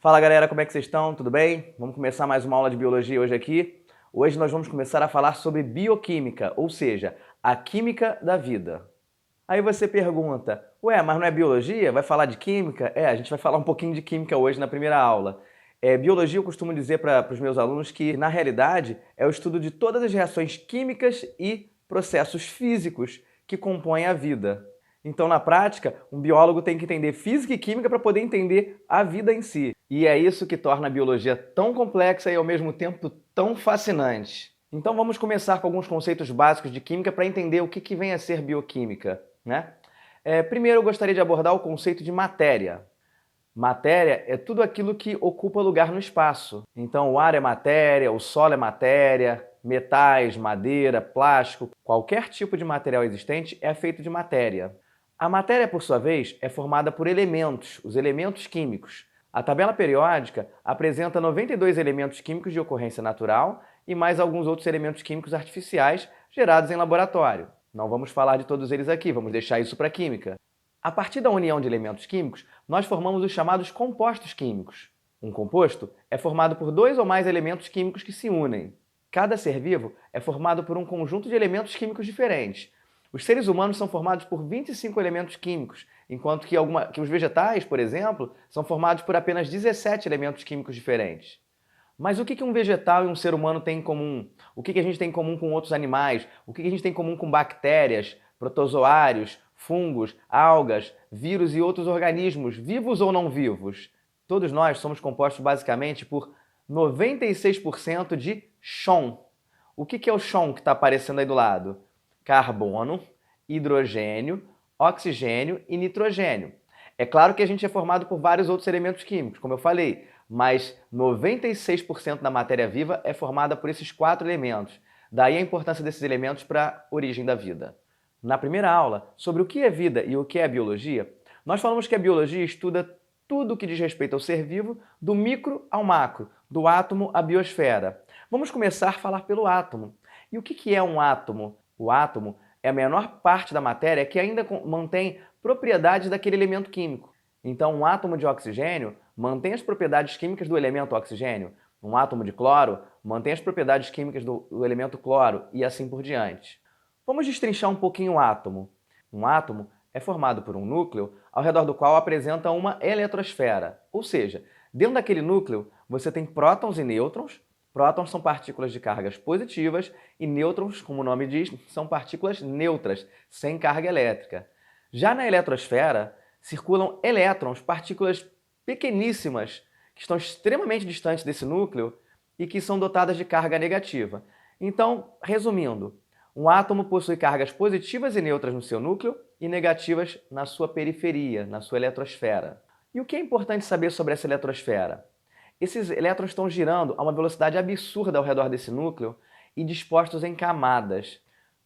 Fala galera, como é que vocês estão? Tudo bem? Vamos começar mais uma aula de biologia hoje aqui. Hoje nós vamos começar a falar sobre bioquímica, ou seja, a química da vida. Aí você pergunta, ué, mas não é biologia? Vai falar de química? A gente vai falar um pouquinho de química hoje na primeira aula. Biologia eu costumo dizer para os meus alunos que, na realidade, é o estudo de todas as reações químicas e processos físicos que compõem a vida. Então, na prática, um biólogo tem que entender física e química para poder entender a vida em si. E é isso que torna a biologia tão complexa e, ao mesmo tempo, tão fascinante. Então, vamos começar com alguns conceitos básicos de química para entender o que vem a ser bioquímica, né? Primeiro, eu gostaria de abordar o conceito de matéria. Matéria é tudo aquilo que ocupa lugar no espaço. Então, o ar é matéria, o solo é matéria, metais, madeira, plástico, qualquer tipo de material existente é feito de matéria. A matéria, por sua vez, é formada por elementos, os elementos químicos. A tabela periódica apresenta 92 elementos químicos de ocorrência natural e mais alguns outros elementos químicos artificiais gerados em laboratório. Não vamos falar de todos eles aqui, vamos deixar isso para a química. A partir da união de elementos químicos, nós formamos os chamados compostos químicos. Um composto é formado por dois ou mais elementos químicos que se unem. Cada ser vivo é formado por um conjunto de elementos químicos diferentes. Os seres humanos são formados por 25 elementos químicos, enquanto que os vegetais, por exemplo, são formados por apenas 17 elementos químicos diferentes. Mas o que um vegetal e um ser humano têm em comum? O que a gente tem em comum com outros animais? O que a gente tem em comum com bactérias, protozoários, fungos, algas, vírus e outros organismos, vivos ou não vivos? Todos nós somos compostos basicamente por 96% de chão. O que é o chão que está aparecendo aí do lado? Carbono, hidrogênio, oxigênio e nitrogênio. É claro que a gente é formado por vários outros elementos químicos, como eu falei, mas 96% da matéria viva é formada por esses 4 elementos. Daí a importância desses elementos para a origem da vida. Na primeira aula, sobre o que é vida e o que é biologia, nós falamos que a biologia estuda tudo o que diz respeito ao ser vivo, do micro ao macro, do átomo à biosfera. Vamos começar a falar pelo átomo. E o que é um átomo? O átomo é a menor parte da matéria que ainda mantém propriedades daquele elemento químico. Então, um átomo de oxigênio mantém as propriedades químicas do elemento oxigênio. Um átomo de cloro mantém as propriedades químicas do elemento cloro e assim por diante. Vamos destrinchar um pouquinho o átomo. Um átomo é formado por um núcleo ao redor do qual apresenta uma eletrosfera. Ou seja, dentro daquele núcleo você tem prótons e nêutrons. Prótons são partículas de cargas positivas e nêutrons, como o nome diz, são partículas neutras, sem carga elétrica. Já na eletrosfera, circulam elétrons, partículas pequeníssimas, que estão extremamente distantes desse núcleo e que são dotadas de carga negativa. Então, resumindo, um átomo possui cargas positivas e neutras no seu núcleo e negativas na sua periferia, na sua eletrosfera. E o que é importante saber sobre essa eletrosfera? Esses elétrons estão girando a uma velocidade absurda ao redor desse núcleo e dispostos em camadas.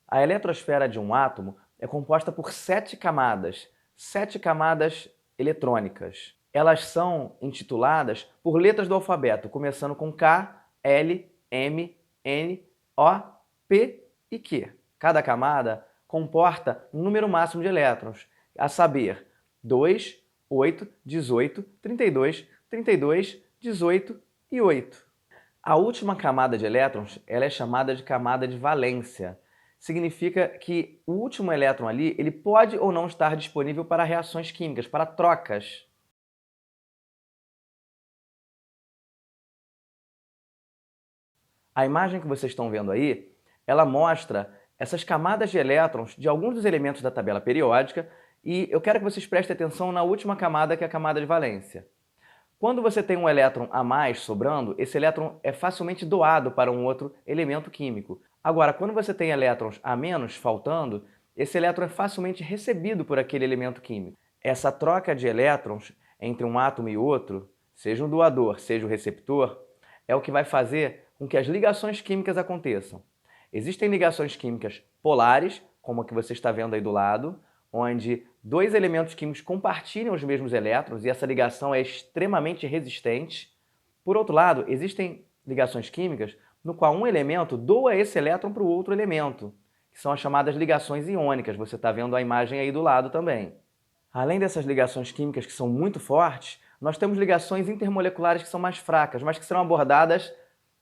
A eletrosfera de um átomo é composta por 7 camadas eletrônicas. Elas são intituladas por letras do alfabeto, começando com K, L, M, N, O, P e Q. Cada camada comporta um número máximo de elétrons, a saber, 2, 8, 18, 32, 32, 18 e 8. A última camada de elétrons ela é chamada de camada de valência. Significa que o último elétron ali ele pode ou não estar disponível para reações químicas, para trocas. A imagem que vocês estão vendo aí, ela mostra essas camadas de elétrons de alguns dos elementos da tabela periódica e eu quero que vocês prestem atenção na última camada, que é a camada de valência. Quando você tem um elétron a mais sobrando, esse elétron é facilmente doado para um outro elemento químico. Agora, quando você tem elétrons a menos faltando, esse elétron é facilmente recebido por aquele elemento químico. Essa troca de elétrons entre um átomo e outro, seja o doador, seja o receptor, é o que vai fazer com que as ligações químicas aconteçam. Existem ligações químicas polares, como a que você está vendo aí do lado, onde dois elementos químicos compartilham os mesmos elétrons e essa ligação é extremamente resistente. Por outro lado, existem ligações químicas no qual um elemento doa esse elétron para o outro elemento, que são as chamadas ligações iônicas. Você está vendo a imagem aí do lado também. Além dessas ligações químicas que são muito fortes, nós temos ligações intermoleculares que são mais fracas, mas que serão abordadas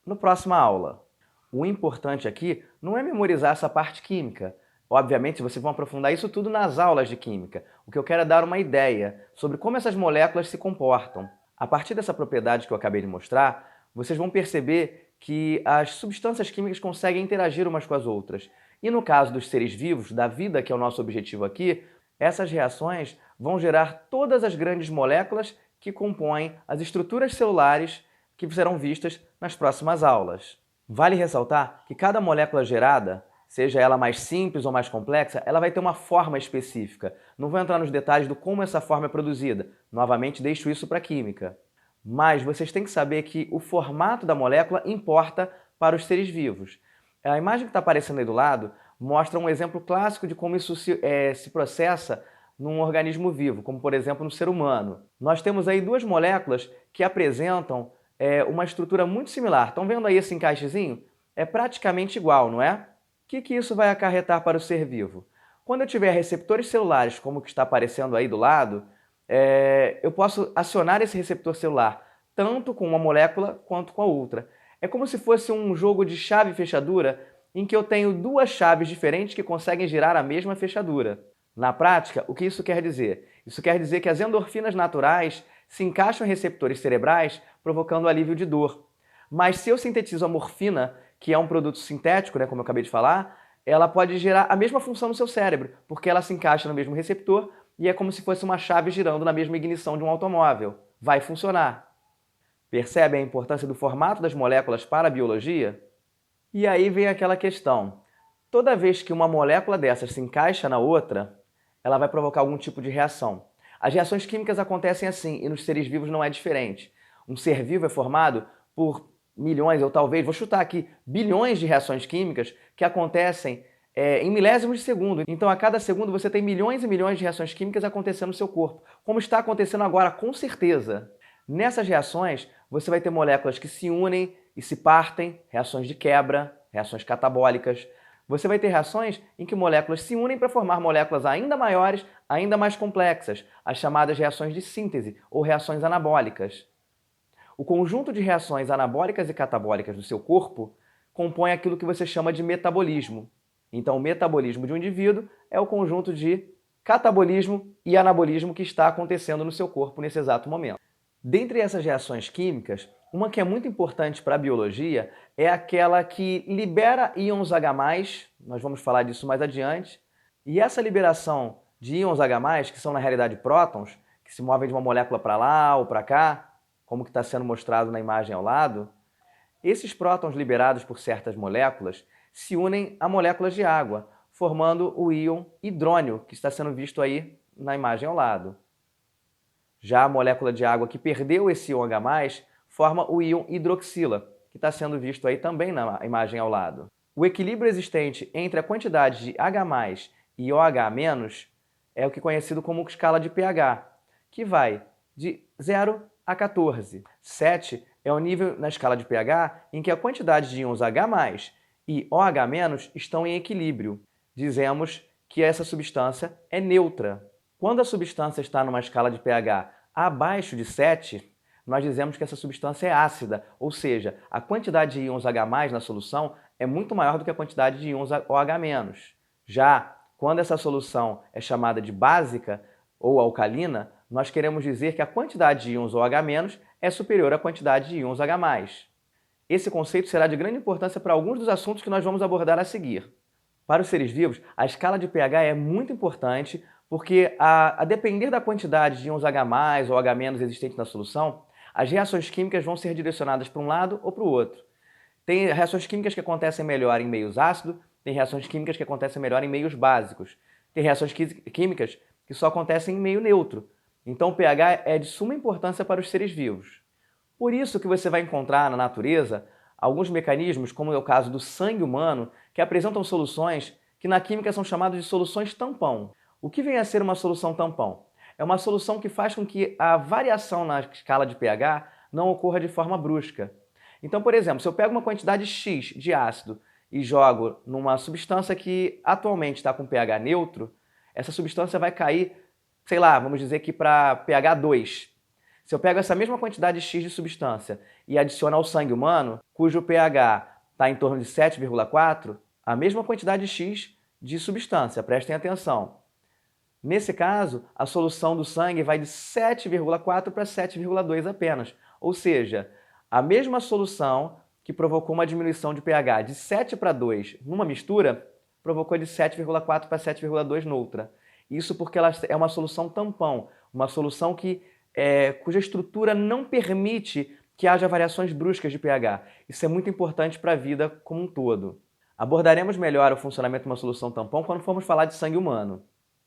na próxima aula. O importante aqui não é memorizar essa parte química. Obviamente, vocês vão aprofundar isso tudo nas aulas de química. O que eu quero é dar uma ideia sobre como essas moléculas se comportam. A partir dessa propriedade que eu acabei de mostrar, vocês vão perceber que as substâncias químicas conseguem interagir umas com as outras. E no caso dos seres vivos, da vida, que é o nosso objetivo aqui, essas reações vão gerar todas as grandes moléculas que compõem as estruturas celulares que serão vistas nas próximas aulas. Vale ressaltar que cada molécula gerada, seja ela mais simples ou mais complexa, ela vai ter uma forma específica. Não vou entrar nos detalhes do como essa forma é produzida. Novamente, deixo isso para a química. Mas vocês têm que saber que o formato da molécula importa para os seres vivos. A imagem que está aparecendo aí do lado mostra um exemplo clássico de como isso se processa num organismo vivo, como por exemplo no ser humano. Nós temos aí duas moléculas que apresentam uma estrutura muito similar. Estão vendo aí esse encaixezinho? É praticamente igual, não é? O que isso vai acarretar para o ser vivo? Quando eu tiver receptores celulares, como o que está aparecendo aí do lado, eu posso acionar esse receptor celular tanto com uma molécula quanto com a outra. É como se fosse um jogo de chave e fechadura em que eu tenho duas chaves diferentes que conseguem girar a mesma fechadura. Na prática, o que isso quer dizer? Isso quer dizer que as endorfinas naturais se encaixam em receptores cerebrais, provocando alívio de dor. Mas se eu sintetizo a morfina, que é um produto sintético, como eu acabei de falar, ela pode gerar a mesma função no seu cérebro, porque ela se encaixa no mesmo receptor e é como se fosse uma chave girando na mesma ignição de um automóvel. Vai funcionar. Percebe a importância do formato das moléculas para a biologia? E aí vem aquela questão. Toda vez que uma molécula dessas se encaixa na outra, ela vai provocar algum tipo de reação. As reações químicas acontecem assim, e nos seres vivos não é diferente. Um ser vivo é formado por milhões, ou talvez, vou chutar aqui, bilhões de reações químicas que acontecem em milésimos de segundo. Então, a cada segundo você tem milhões e milhões de reações químicas acontecendo no seu corpo, como está acontecendo agora, com certeza. Nessas reações, você vai ter moléculas que se unem e se partem, reações de quebra, reações catabólicas. Você vai ter reações em que moléculas se unem para formar moléculas ainda maiores, ainda mais complexas, as chamadas reações de síntese ou reações anabólicas. O conjunto de reações anabólicas e catabólicas do seu corpo compõe aquilo que você chama de metabolismo. Então, o metabolismo de um indivíduo é o conjunto de catabolismo e anabolismo que está acontecendo no seu corpo nesse exato momento. Dentre essas reações químicas, uma que é muito importante para a biologia é aquela que libera íons H+, nós vamos falar disso mais adiante, e essa liberação de íons H+, que são na realidade prótons, que se movem de uma molécula para lá ou para cá, como que está sendo mostrado na imagem ao lado, esses prótons liberados por certas moléculas se unem a moléculas de água, formando o íon hidrônio, que está sendo visto aí na imagem ao lado. Já a molécula de água que perdeu esse íon H+, forma o íon hidroxila, que está sendo visto aí também na imagem ao lado. O equilíbrio existente entre a quantidade de H+ e OH- é o que é conhecido como escala de pH, que vai de 0 a 14. 7 é o nível na escala de pH em que a quantidade de íons H+ e OH- estão em equilíbrio. Dizemos que essa substância é neutra. Quando a substância está numa escala de pH abaixo de 7, nós dizemos que essa substância é ácida, ou seja, a quantidade de íons H+ na solução é muito maior do que a quantidade de íons OH-. Já quando essa solução é chamada de básica ou alcalina, nós queremos dizer que a quantidade de íons OH- é superior à quantidade de íons H+. Esse conceito será de grande importância para alguns dos assuntos que nós vamos abordar a seguir. Para os seres vivos, a escala de pH é muito importante porque, a depender da quantidade de íons H+ ou H- existente na solução, as reações químicas vão ser direcionadas para um lado ou para o outro. Tem reações químicas que acontecem melhor em meios ácidos, tem reações químicas que acontecem melhor em meios básicos. Tem reações químicas que só acontecem em meio neutro. Então, o pH é de suma importância para os seres vivos. Por isso que você vai encontrar na natureza alguns mecanismos, como é o caso do sangue humano, que apresentam soluções que na química são chamadas de soluções tampão. O que vem a ser uma solução tampão? É uma solução que faz com que a variação na escala de pH não ocorra de forma brusca. Então, por exemplo, se eu pego uma quantidade X de ácido e jogo numa substância que atualmente está com pH neutro, essa substância vai cair, sei lá, vamos dizer que para pH 2. Se eu pego essa mesma quantidade X de substância e adiciono ao sangue humano, cujo pH está em torno de 7,4, a mesma quantidade X de substância, prestem atenção. Nesse caso, a solução do sangue vai de 7,4 para 7,2 apenas, ou seja, a mesma solução que provocou uma diminuição de pH de 7 para 2 numa mistura, provocou de 7,4 para 7,2 noutra. Isso porque ela é uma solução tampão, uma solução cuja estrutura não permite que haja variações bruscas de pH. Isso é muito importante para a vida como um todo. Abordaremos melhor o funcionamento de uma solução tampão quando formos falar de sangue humano.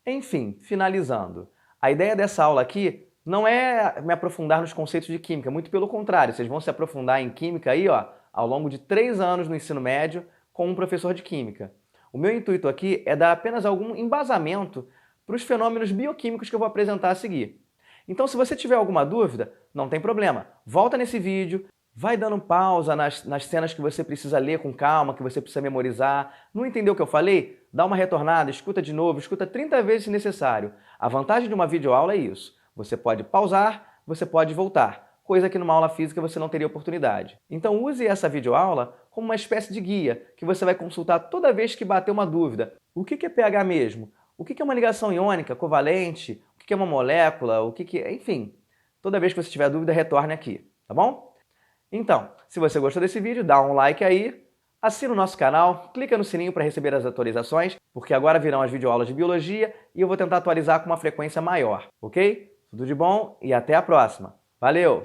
Enfim, finalizando, a ideia dessa aula aqui não é me aprofundar nos conceitos de química, muito pelo contrário, vocês vão se aprofundar em química aí, ao longo de 3 anos no ensino médio com um professor de química. O meu intuito aqui é dar apenas algum embasamento para os fenômenos bioquímicos que eu vou apresentar a seguir. Então, se você tiver alguma dúvida, não tem problema, volta nesse vídeo, vai dando pausa nas cenas que você precisa ler com calma, que você precisa memorizar. Não entendeu o que eu falei? Dá uma retornada, escuta de novo, escuta 30 vezes se necessário. A vantagem de uma videoaula é isso. Você pode pausar, você pode voltar, coisa que numa aula física você não teria oportunidade. Então use essa videoaula como uma espécie de guia, que você vai consultar toda vez que bater uma dúvida. O que é pH mesmo? O que é uma ligação iônica, covalente? O que é uma molécula? Enfim, toda vez que você tiver dúvida, retorne aqui, tá bom? Então, se você gostou desse vídeo, dá um like aí, assina o nosso canal, clica no sininho para receber as atualizações, porque agora virão as videoaulas de biologia e eu vou tentar atualizar com uma frequência maior, ok? Tudo de bom e até a próxima. Valeu!